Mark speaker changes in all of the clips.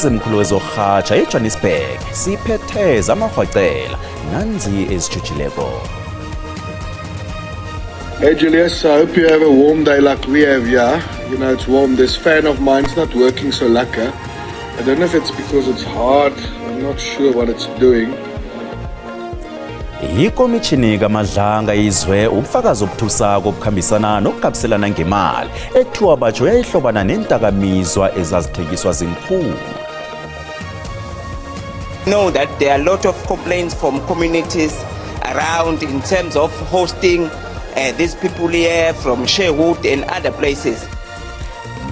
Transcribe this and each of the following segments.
Speaker 1: emzimkhulu wezorhatsha eJohannesburg siphethe zamahwacela nanzi ezijujileko.
Speaker 2: Hey Julius, I hope you have a warm day like we have here. You know, it's warm. This fan of mine's not working so lekker. I don't know if it's because it's hard. I'm not sure what it's doing.
Speaker 1: Ikomishini kaMadlanga izwe ubufakazi obuthusako obukhambisana nokukhabiselana ngemali ethiwa batsho yayihlobana nentakamizwa ezazithengiswa zinkhulu.
Speaker 3: Know that there are a lot of complaints from communities around in terms of hosting these people here from Sherwood and other places.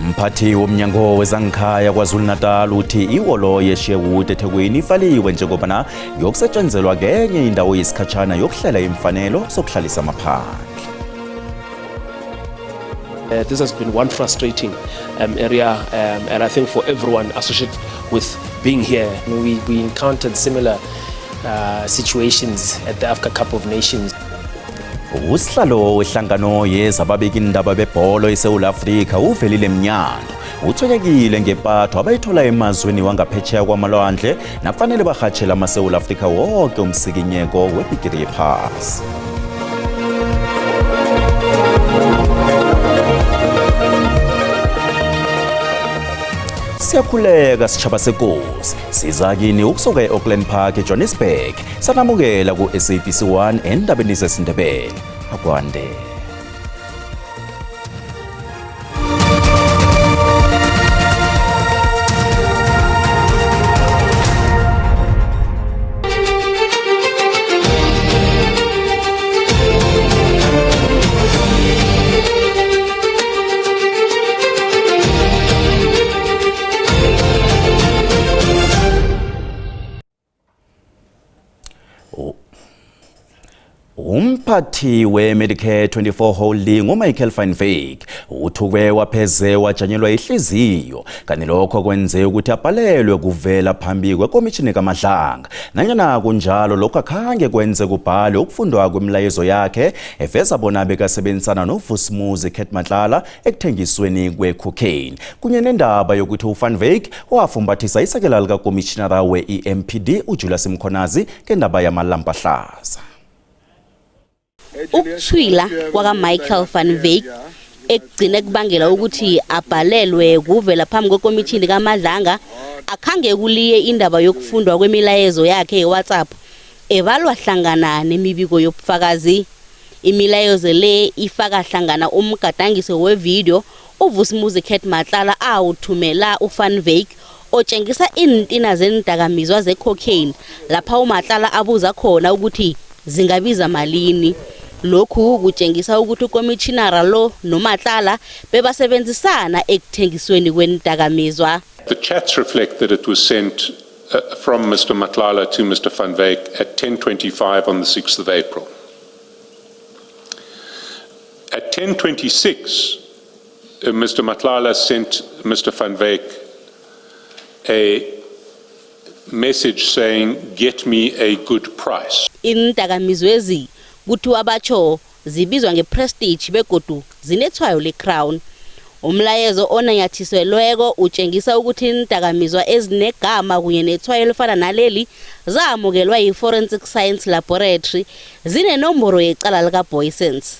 Speaker 1: Mphathi womnyango wezangikhaya KwaZulu-Natal uthi iwolo yeSherwood eThekwini ifaliwe njengobana yokusetshenzelwa kenye indawo yesikhatshana yokuhlela imfanelo sokuhlalisa amaphandle.
Speaker 4: This has been one frustrating area and I think for everyone associated with being here. We encountered similar situations at the Africa Cup of Nations.
Speaker 1: Usihlalo wehlangano yezababeki indaba bebholo eSouth Africa uvelile Mnyando uthonyekile ngempatho abayithola emazweni wangaphetsheya kwamalwandle nafanele bahatshela amaSouth Africa wonke umsikinyeko webhigiri yephasi. Siyakhuleka sitshaba sekosi sizakini ukusuka eAuckland Park eJohannesburg sanamukela ku-SABC1 endabeni zesiNdebele akwande. Umphathi we-Medicare 24 Holding uMichael van Wyk uthukwe wapheze wajanyelwa ihliziyo kanti lokho kwenze ukuthi abhalelwe kuvela phambi kwekomishini kaMadlanga nanyana kunjalo lokho akhange kwenze kubhale ukufundwa kwemilayezo yakhe eveza bona bekasebenzisana noVusumuzi Matlala ekuthengisweni kwe-cocaine kunye nendaba yokuthi uVan Wyk wafumbathisa isekela likakomishinara we-EMPD uJulius Mkhonazi ngendaba yamalampa ahlaza.
Speaker 5: Ukuthwila kwakaMichael van Wyk ekugcina kubangela ukuthi abhalelwe kuvela phambi kwekomishini kaMadlanga akhange kuliye indaba yokufundwa kwemilayezo yakhe yeWhatsApp evalwa hlangana nemibiko yobufakazi. Imilayezo le ifaka hlangana umgadangiso wevideo uVusumuzi Matlala awuthumela uVan Wyk otshengisa intina zendakamizwa zecocaine lapha uMatlala abuza khona ukuthi zingabiza malini. Lokhu kutshengisa ukuthi ukomishinara lo noMatlala bebasebenzisana ekuthengisweni kwendakamizwa.
Speaker 6: The chats reflect that it was sent from Mr. Matlala to Mr. Van Wyk at 10:25 on the 6th of April. At 10:26, Mr. Matlala sent Mr. Van Wyk a message saying, "Get me a good price."
Speaker 5: Indakamizwezi kuthiwa abatsho zibizwa ngeprestige begodu zinethwayo leCrown. Umlayezo onanyathiselweko utshengisa ukuthi indakamizwa ezinegama kunye nethwayo elifana naleli zamukelwa yi-Forensic Science Laboratory zinenomboro yecala likaBoysens.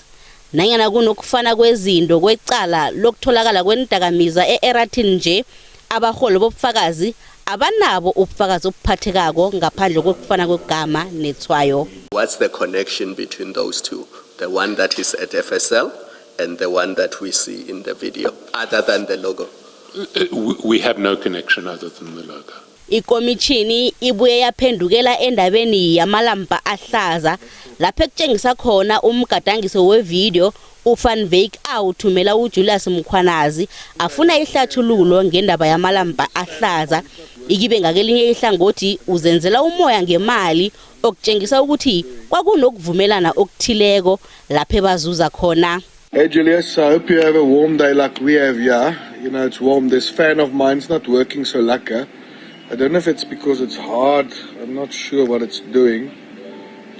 Speaker 5: Nanyana kunokufana kwezinto kwecala lokutholakala kwendakamizwa eEratin nje abaholi bobufakazi abanabo ubufakazi obuphathekako ngaphandle kokufana kwegama nethwayo.
Speaker 7: What's the connection between those two? The one that is at FSL and the one that we see in the video, other than the logo?
Speaker 6: We have no connection other than the logo.
Speaker 5: Ikomishini ibuye yaphendukela endabeni yamalampa ahlaza lapho ekutshengisa khona umgadangiso wevideo uVan Wyk awuthumela uJulius Mkhwanazi afuna ihlathululo ngendaba yamalampa ahlaza ikibe ngakelinye ihlangothi uzenzela umoya ngemali okutshengisa ukuthi kwakunokuvumelana okuthileko lapho bazuza khona.
Speaker 2: Hey Julius, I hope you have a warm day like we have here. You know, it's warm. This fan of mine's not working so lekker. I don't know if it's because it's hard. I'm not sure what it's doing.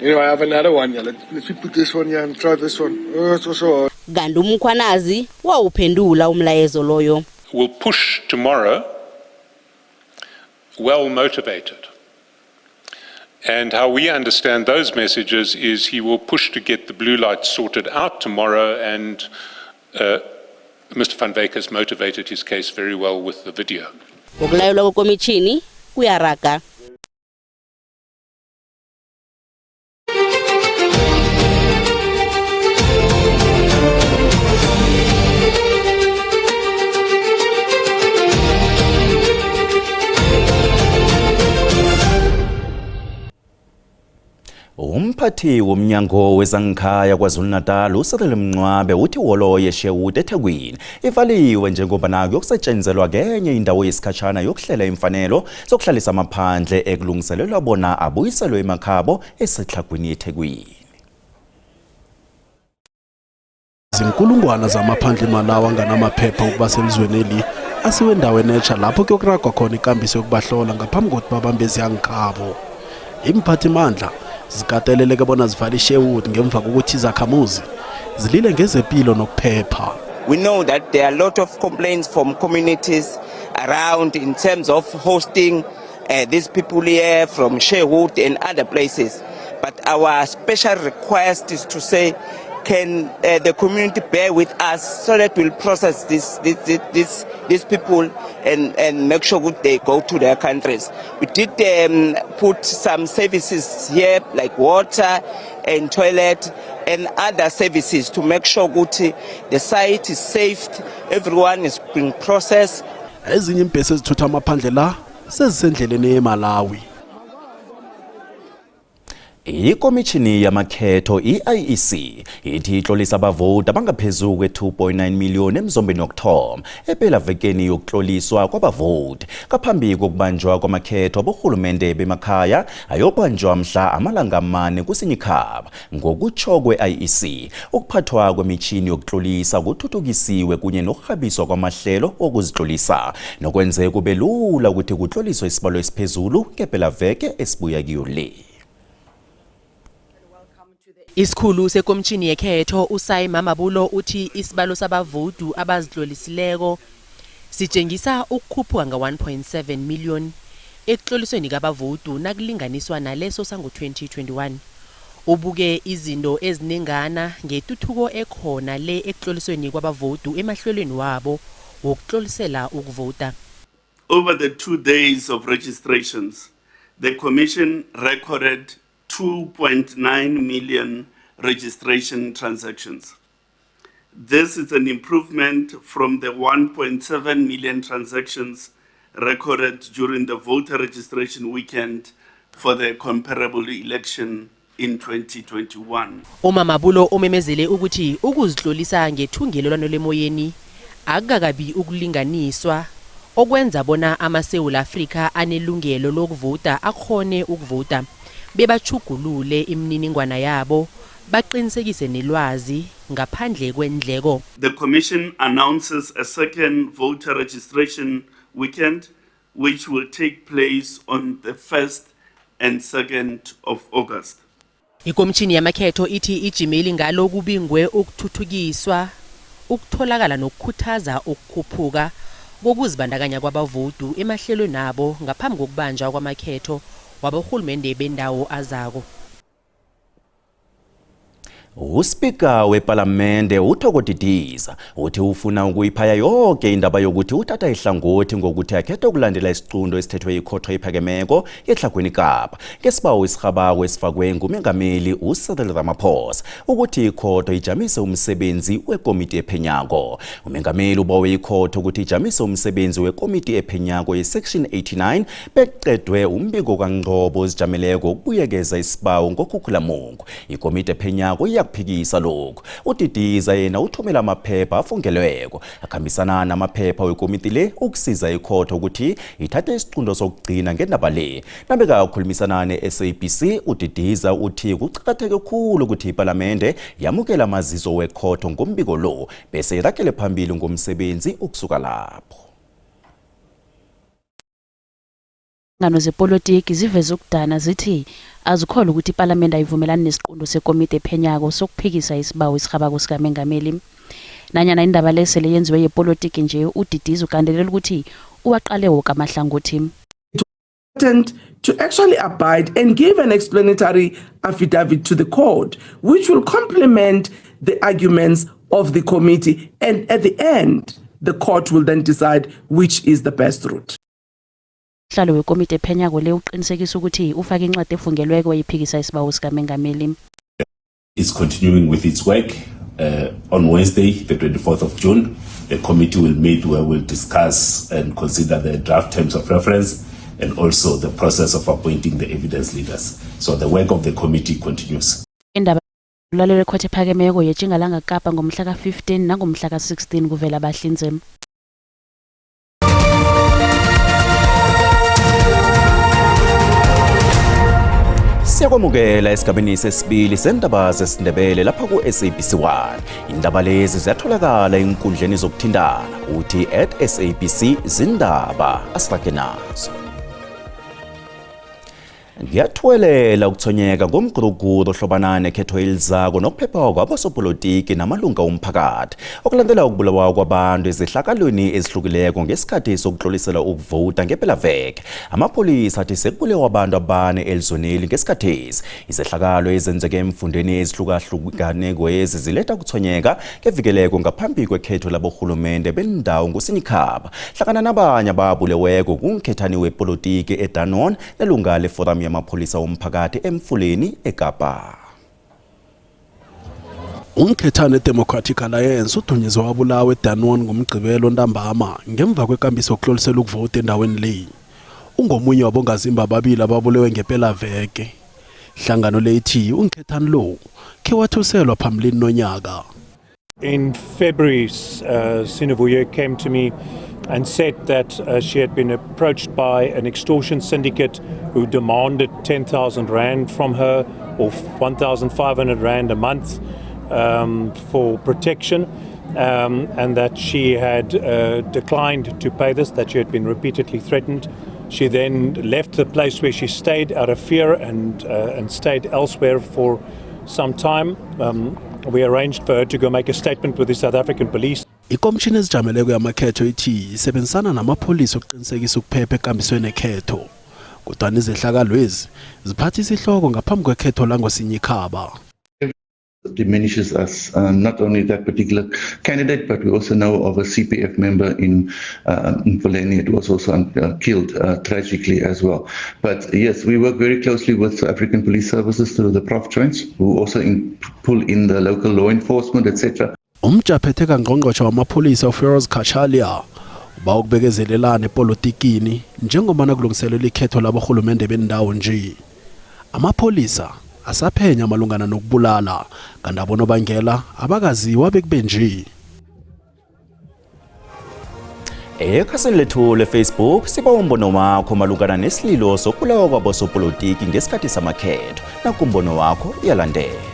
Speaker 2: Anyway, I have another one here. Let's put this one here and try this one. Oh, it's also hard.
Speaker 5: Gandu Mkhwanazi wawuphendula umlayezo loyo.
Speaker 6: We'll push tomorrow well motivated. And how we understand those messages is he will push to get the blue lights sorted out tomorrow, and Mr. Van Wyk has motivated his case very well with the video.
Speaker 5: Ngokulayelwa kwekomishini kuyaraga.
Speaker 1: Umphathi womnyango wezangikhaya KwaZulu-Natal uSiril Mncwabe uthi ihholo yeSherwood eThekwini ivaliwe njengoba nayo yokusetshenzelwa kenye indawo yesikhatshana yokuhlela imfanelo sokuhlalisa amaphandle ekulungiselelwa bona abuyiselwe emakhabo eseTlhagwini eThekwini.
Speaker 8: Izinkulungwana zamaphandle malawa anganamaphepha ukuba selizweneli asiwe endaweni etsha lapho kuyokuragwa khona ikambiso yokubahlola ngaphambi kokuthi babambe eziyangikhabo. Imphathimandla zikateleleke bona zivale iSherwood ngemva kokuthi izakhamuzi zilile ngezempilo nokuphepha.
Speaker 3: We know that there are a lot of complaints from communities around in terms of hosting these people here from Sherwood and other places. But our special request is to say, can the community bear with us so that we'll process these people and make sure that they go to their countries. We did put some services here like water and toilet and other services to make sure that the site is safe, everyone is being processed.
Speaker 8: Ezinye impesi ezithutha amaphandle la sezisendleleni eMalawi.
Speaker 1: Ikomishini yamakhetho IEC ithi ihlolisa abavoti abangaphezulu kwe-2.9 million emzombeni wokuthoma epelavekeni yokutloliswa kwabavoti ngaphambi kokubanjwa kwamakhetho aborhulumente bemakhaya ayobanjwa mhla amalanga 4 kuSinyikhaba. Ngokutsho kwe-IEC ukuphathwa kwemishini yokutlolisa kuthuthukisiwe kunye nokurhabiswa kwamahlelo okuzitlolisa nokwenze kube lula ukuthi kutloliswe isibalo esiphezulu ngepelaveke esibuya kiyo le.
Speaker 9: Isikhulu sekomishini yekhetho uSay Mamabulo uthi isibalo sabavodu abazihlolisileko sitshengisa ukukhuphuka nga-1.7 million ekutlolisweni kabavodu nakulinganiswa naleso sango-2021. Ubuke izinto ezinengana ngetuthuko ekhona le ekutlolisweni kwabavodu emahlelweni wabo wokutlolisela ukuvota.
Speaker 10: Over the 2 days of registrations, the Commission recorded 2.9 million registration transactions. This is an improvement from the 1.7 million transactions recorded during the voter registration weekend for the comparable election in 2021.
Speaker 9: uMamabulo umemezele ukuthi ukuzihlolisa ngethungelelwano lemoyeni akukakabi ukulinganiswa okwenza bona amaSewula Afrika anelungelo lokuvota akhone ukuvota bebachugulule imininingwana yabo baqinisekise nelwazi ngaphandle kwendleko.
Speaker 10: The Commission announces a second voter registration weekend which will take place on the 1st and 2nd of August.
Speaker 9: Ikomishini yamakhetho ithi ijimeli ngalo kubingwe ukuthuthukiswa ukutholakala nokukhuthaza ukukhuphuka kokuzibandakanya kwabavodu emahlelweni nabo ngaphambi kokubanjwa kwamakhetho wabohulumende bendawo azako.
Speaker 1: Uspika weParlamente uThoko Didiza uthi ufuna ukuyiphaya yonke indaba yokuthi uthatha ihlangothi ngokuthi akhethe ukulandela isicundo esithethwe yikhotho ephakemeko eTlhagwini Kapa ngesibawo esirhabako esifakwe ngumengameli uCyril Ramaphosa ukuthi ikhotho ijamise umsebenzi wekomiti ephenyako. Umengameli ubawe ikhotho ukuthi ijamise umsebenzi wekomiti ephenyako yesection 89 beqedwe umbiko kaNgcobo ozijameleko ukubuyekeza isibawo ngokukhukhulamungu. Ikomiti ephenyako kuphikisa lokho. UDidiza yena uthumela amaphepha afungelweko akhambisana namaphepha wekomiti le ukusiza ikhotho ukuthi ithathe isicundo sokugcina ngendaba le. Nabeka ukukhulumisana neSABC uDidiza uthi kucakatheke kakhulu ukuthi iParlamente yamukela amazizo wekhotho ngombiko lo bese irakele phambili ngomsebenzi ukusuka lapho.
Speaker 11: Ngano zepolitiki ziveza ukudana zithi azikholwa ukuthi iParlamente ayivumelani nesiqundo sekomiti ephenyako sokuphikisa isibawo esirhabako sikaMengameli. Nanyana indaba lesele yenziwe yepolitiki nje uDidiza ukandelela ukuthi uwaqale woke amahlangothi.
Speaker 12: reluctant to actually abide and give an explanatory affidavit to the court, which will complement the arguments of the committee. And at the end, the court will then decide which is the best route.
Speaker 11: Hlalo wekomiti ephenyako le uqinisekisa ukuthi ufaka incwadi efungelweko yiphikisa isibawo sikaMengameli.
Speaker 13: Is continuing with its work. On Wednesday, the 24th of June, the committee will meet where we'll discuss and consider the draft terms of reference and also the process of appointing the evidence leaders. So the work of the committee continues.
Speaker 11: Indaba lalelo khothe phakemeko yeTjingalanga Kapa ngomhla ka-15 nangomhla ka-16 kuvela abahlinzeki.
Speaker 1: Siyakwamukela esigabeni sesibili sendaba zesiNdebele lapha ku-SABC1. Indaba lezi ziyatholakala enkundleni zokuthintana uthi @SABC Zindaba asirage nazo. Ngiyathuwelela ukuthonyeka ngomguruguru ohlobana nekhetho elizako nokuphepha kwabosopolitiki namalunga omphakathi okulandela ukubulawa kwabantu ezehlakalweni ezihlukileko ngesikhathi sokutlolisela ukuvota ngepelaveke. Amapolisa athi sekubulewa abantu abane elizoneli ngesikhathesi. Izehlakalo ezenzeke emfundeni ezihlukahlukaneko ezi ziletha ukuthonyeka ngevikeleko ngaphambi kwekhetho laborhulumende bendawo nguSinyikhaba. Hlangana nabanye ababuleweko kumkhethani wepolitiki eDanon nelunga leforum yamapholisa omphakathi emfuleni eKapa.
Speaker 8: Umkhethane Democratic Alliance udunyezwe wabulawa eDanon ngomgqibelo ntambama ngemva kwekambiso yokutlolisela ukuvota endaweni le. Ungomunye wabongazimba ababili ababulewe ngepelaveke. Hlangano lethi umkhethane lo ke wathuselwa phambilini nonyaka.
Speaker 14: In February, Sinovuyo came to me and said that she had been approached by an extortion syndicate who demanded 10,000 Rand from her or 1,500 Rand a month for protection, and that she had declined to pay this, that she had been repeatedly threatened. She then left the place where she stayed out of fear and stayed elsewhere for some time. We arranged for her to go make a statement with the South African police.
Speaker 8: Ikomishini ezijameleko yamakhetho ithi isebenzisana namapolisa ukuqinisekisa ukuphepha ekambisweni ekhetho. Kodwa izehlakalo lezi ziphathisa ihloko ngaphambi kwekhetho langoSinyikhaba.
Speaker 15: Diminishes us, not only that particular candidate, but we also know of a CPF member in Mfuleni. It was also killed tragically as well. But yes, we work very closely with African Police Services through the Prof joints, who also pull in the local law enforcement, etc.
Speaker 8: Umjaphethe kaNgqongqoshe wamapolisa uFeroz Khashalia uba ukubekezelelana epolitikini njengoba nakulungiselelwa ikhetho laborhulumende bendawo nje. Amapolisa asaphenya malungana nokubulala kanti abonobangela abakaziwa bekube nje.
Speaker 1: Ekhasini lethu leFacebook siba umbono wakho malungana nesililo sokubulawa kwabosopolitiki ngesikhathi samakhetho. Nakumbono wakho uyalandela.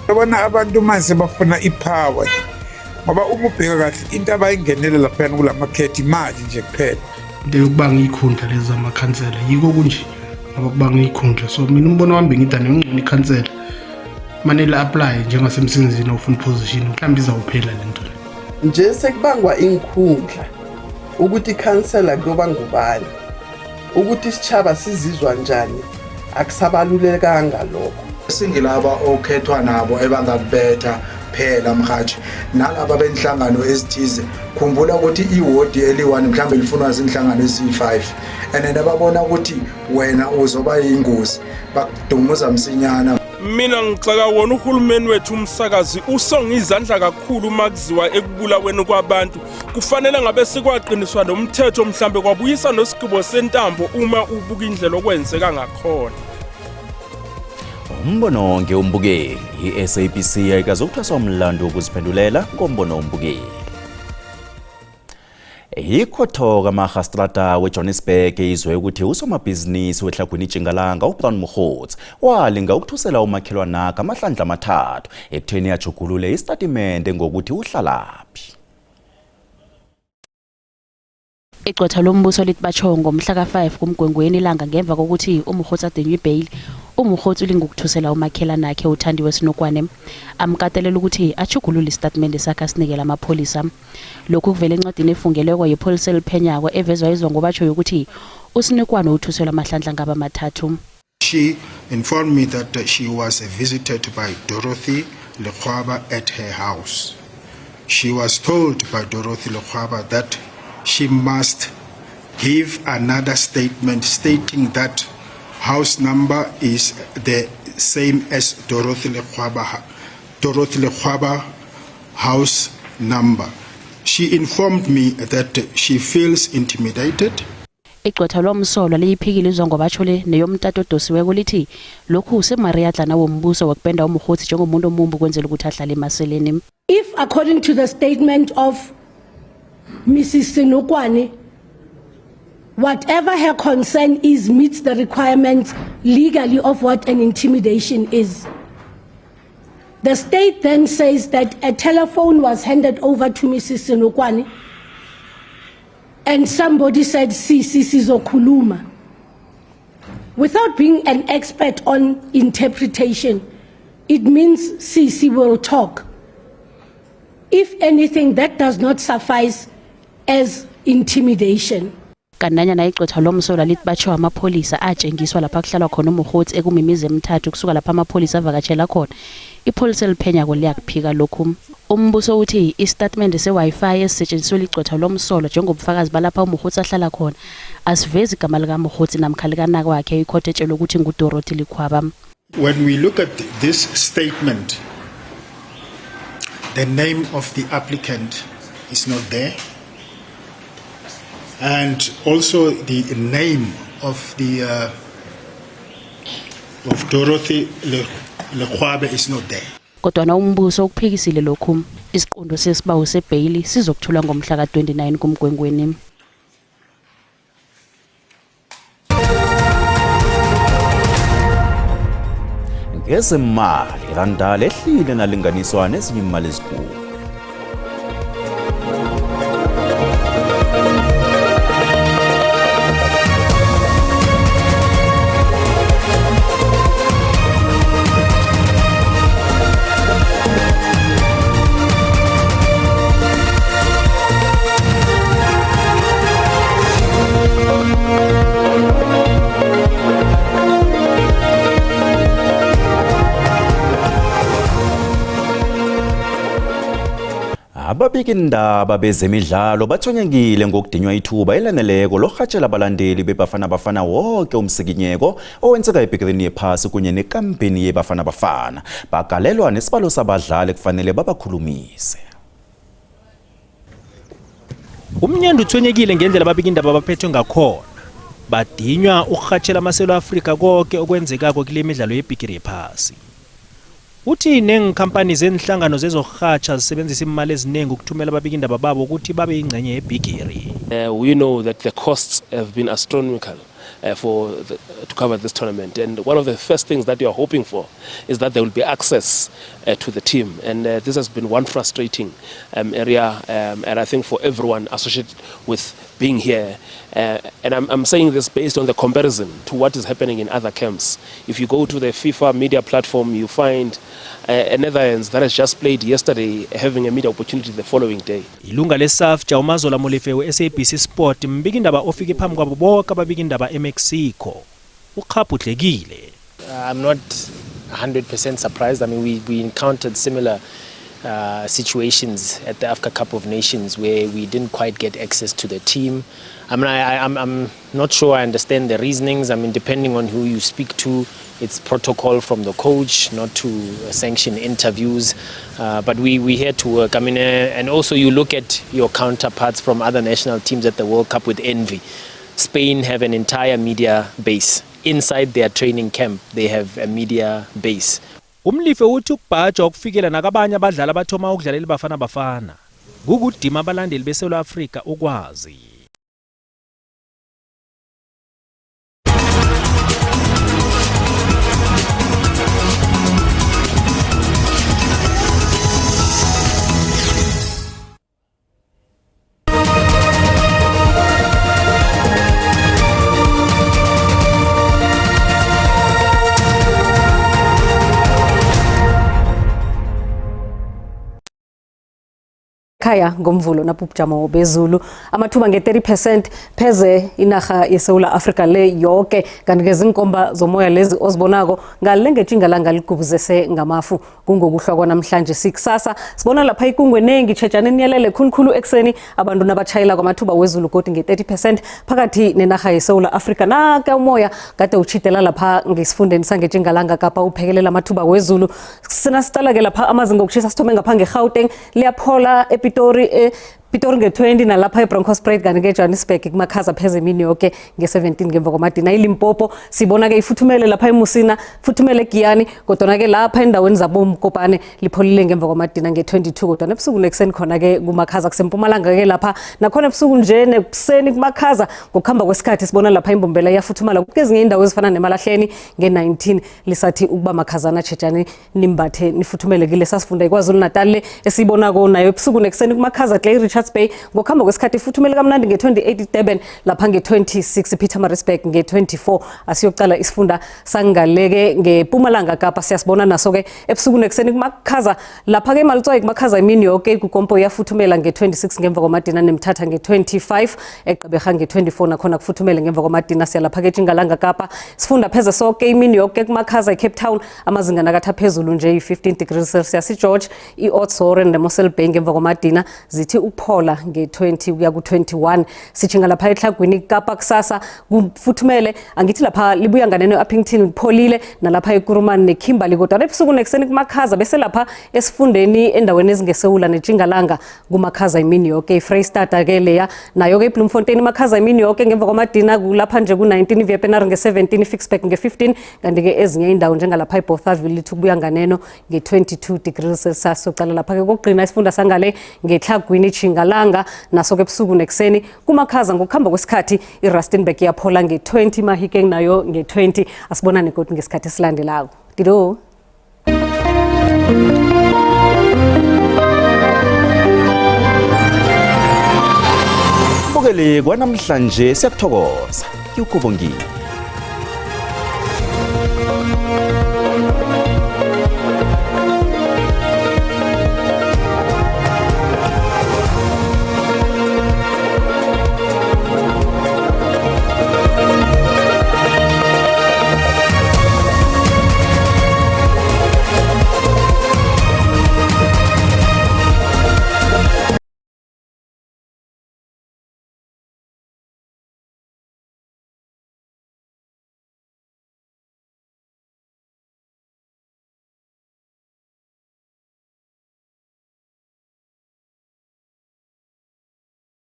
Speaker 16: Abana abantu manje bafuna ipower ngoba uma ubheka kahle into abayingenele lapha kulamakhethi imali nje kuphela.
Speaker 17: Into yokubanga ikhundla lezi amakhansela yiko kunje ngoba kubanga ikhundla, so mina umbono wami ngidane ngcono ikhansela manele apply njengasemsebenzini ofuna position mhlawumbe izawuphela lento
Speaker 18: nje sekubangwa inkhundla ukuthi ikhansela kuyoba ngubani ukuthi isichaba sizizwa njani akusabalulekanga lokho.
Speaker 16: Singilaba okhethwa nabo ebangakubetha phela mhathi nalabo benhlangano ezithize khumbula ukuthi iwodi eli1 mhlambe lifunwa izinhlangano ezi5 and ababona ukuthi wena uzoba ingozi bakudumuza msinyana.
Speaker 19: Mina ngixaka wona uhulumeni wethu umsakazi usonga izandla kakhulu makuziwa ekubulaweni kwabantu. Kufanele ngabe sikwaqiniswa nomthetho mhlambe kwabuyisa nosigqibo sentambo uma ubuka indlela okwenzeka ngakhona.
Speaker 1: Umbono ngeumbukeli iSABC ayikazokuthwasa umlando ukuziphendulela ngombono umbukeli. Ikhotho kaMagistrata weJohannesburg izwe ukuthi usomabhizinisi wehlagwini iTjingalanga uBrown Mokgotsi walinga ukuthusela umakhelwane wakhe amahlandla amathathu ekutheni ajugulule istatimende ngokuthi uhlalaphi.
Speaker 11: Igqwetha lombuso lithi bachongo mhla ka5 kumgwengweni ilanga ngemva kokuthi uMkhotsi adenywe bail. uMkhotsi ulingukuthusela umakhelana akhe uThandiwe Sinokwane amkatelela ukuthi achugulule istatement sakhe asinikela amapholisa. Lokhu kuvela encwadini efungeleko yepolice eliphenyako evezwa izongo batsho ukuthi uSinokwane uthuselwa amahlandla ngaba mathathu.
Speaker 20: She informed me that she was visited by Dorothy Lekhwaba at her house. She was told by Dorothy Lekhwaba that she must give another statement stating that house number is the same as Dorothy Lekhwaba house number. She informed me that she feels intimidated.
Speaker 11: Igqwetha lomsolwa liyiphikile izongo bachole neyomtato dosiweko lithi lokhu useMaria Dlana wombuso wakupenda uMkhotsi njengomuntu omumbu kwenzela ukuthi ahlale emaseleni.
Speaker 21: If according to the statement of Mrs. Sinokwane, whatever her concern is meets the requirements legally of what an intimidation is. The state then says that a telephone was handed over to Mrs. Sinokwane and somebody said, Sisi sizokhuluma. Without being an expert on interpretation, it means Sisi will talk. If anything, that does not suffice as intimidation.
Speaker 11: Kananya na igqwetha lomsolwa lithi batsho amapholisa atshengiswa lapha kuhlalwa khona uMkhotsi ekumimize emithathu kusuka lapha amapholisa avakatshela khona. Ipolice eliphenyako liyakuphika lokhu. Umbuso uthi istatement se-Wi-Fi esisetshenziswa ligqwetha lomsolwa njengobufakazi balapha uMkhotsi ahlala khona asivezi igama likaMkhotsi namkha likanaka wakhe ikhothe etshela ukuthi nguDorothy Lekhwaba.
Speaker 20: When we look at this statement, the name of the applicant is not there, and also the name of the of Dorothy Lekhwaba is not there.
Speaker 11: Kodwa na umbuso ukuphikisile lokhu. Isiqundo sesibawu sebail sizokuthula ngomhla ka29 kumgwengweni.
Speaker 1: Ngezemali iranda lehlile nalinganiswa nezinye imali ezinkulu. Ababikindaba bezemidlalo bathonyekile ngokudinywa ithuba elaneleko lokurhatshela abalandeli beBafana Bafana wonke umsikinyeko owenzeka ebhekeleni yephasi kunye nekampeni yeBafana Bafana. Bagalelwa nesibalo sabadlali kufanele babakhulumise.
Speaker 4: Umnyanda uthonyekile ngendlela ababikindaba baphethwe ngakhona. Badinywa ukurhatshela amaselo Afrika konke okwenzekako kule midlalo yebhigiri yephasi. Uthi nengikhampani zenhlangano zezokurhatsha zisebenzisa imali eziningi ukuthumela ababikindaba babo ukuthi babe ingcenye yebhigiri. We know that the costs have been astronomical to cover this tournament, and one of the first things that you are hoping for is that there will be access to the team, and this has been one frustrating area, and I think for everyone associated with being here, and I'm saying this based on the comparison to what is happening in other camps. If you go to the FIFA media platform, you find Netherlands that has just played yesterday having a media opportunity the following day. Ilunga leSAF Jaumazola Molefe SABC Sport mbikindaba ofike phambi kwabo bonke ababikindaba eMexico ukhapuhlekile.
Speaker 22: I'm not 100% surprised. I mean, we encountered similar situations at the Africa Cup of Nations where we didn't quite get access to the team. I mean, I'm not sure I understand the reasonings. I mean, depending on who you speak to, it's protocol from the coach not to sanction interviews. But we here to work. I mean, and also you look at your counterparts from other national teams at the World Cup with envy. Spain have an entire media base. Inside their training camp, they have a media base.
Speaker 4: Umlife uthi ukubhaja ukufikela nakabanye abadlali abathoma ukudlalela iBafana Bafana kukudima abalandeli beSouth Africa ukwazi.
Speaker 2: Khaya ngomvulo napubujamo bezulu amathuba nge-30% pheze inarha yeSouth Africa le yonke kanti ke zinkomba zomoya lezi ozibonako ngale ngetjingalanga ligubuzese ngamafu kungokuhlwa namhlanje sikusasa sibona lapha ikungwe nengi tshejana niyelele khulukhulu ekseni abantu nabatshayela kwamathuba wezulu godi nge-30% phakathi nenarha yeSouth Africa naka umoya kade uchidela lapha ngesifundeni sangetjingalanga Kapa uphekelela amathuba wezulu sinasicala ke lapha amazinga okushisa sithome ngapha ngeGauteng liyaphola Pitori nge-20 nalapha eBronkhorstspruit kanti ke Johannesburg kumakhaza pheze emini yonke nge-17 ngemva kwamadina iLimpopo sibona ke ifuthumele lapha eMusina futhumele eGiyani kodwa ke lapha endaweni zaboMkopane lipholile ngemva kwamadina nge-22 kodwa nebusuku nekuseni khona ke kumakhaza kusempumalanga ke lapha nakhona ebusuku nje nekuseni kumakhaza ngokuhamba kwesikhathi sibona lapha imbombela iyafuthumala kezinye indawo ezifana neMalahleni nge-19 lisathi ukuba makhazana tshejani nimbathe nifuthumele kile sasifunda iKwaZulu Natal le esibona ko nayo ebusuku nekuseni kumakhaza Clay Richards Bay ngokuhamba kwesikhathi futhumele kamnandi nge-28 Durban lapha nge-26 Pietermaritzburg nge-24 asiyocala isifunda sangaleke ngePumalanga Kapa siyasibona naso ke ebusuku nekuseni kumakhaza lapha ke eMalitswayi kumakhaza emini yonke kukompo yafuthumela nge-26 ngemva kwamadina nemthatha nge-25 eGqeberha nge-24 nakhona kufuthumele ngemva kwamadina siyalapha ke eTjingalanga Kapa sifunda pheze sonke imini yonke kumakhaza eCape Town amazinga nakatha phezulu nje i-15 degrees Celsius iGeorge iOudtshoorn neMossel Bay ngemva kwamadina zithi ukuphola nge-20 kuya ku-21 sithinga lapha eTlhagwini Kapa kusasa kufuthumele angithi lapha libuya nganeno eUppington kupholile nalapha eKuruman neKimberley kodwa ebusuku nekuseni kumakhaza bese lapha esifundeni endaweni ezingesewula neTjingalanga kumakhaza imini yonke iFreystata ke leya nayo ke eBloemfontein makhaza imini yonke ngemva kwamadina kulapha nje ku-19 iViepenar nge-17 iFixburg nge-15 kanti ke ezinye indawo njengalapha eBothaville lithi kubuya nganeno nge-22 degrees Celsius socala lapha ke kokugcina isifunda sangale ngeTlhagwini Tjingalanga naso ke ebusuku nekuseni kumakhaza ngokuhamba kwesikhathi iRustenburg yaphola nge-20 Mahikeng nayo nge-20 asibonane kodwa ngesikhathi esilandelako dido
Speaker 1: Bukele kwanamhlanje siyakuthokoza. Ukubongile.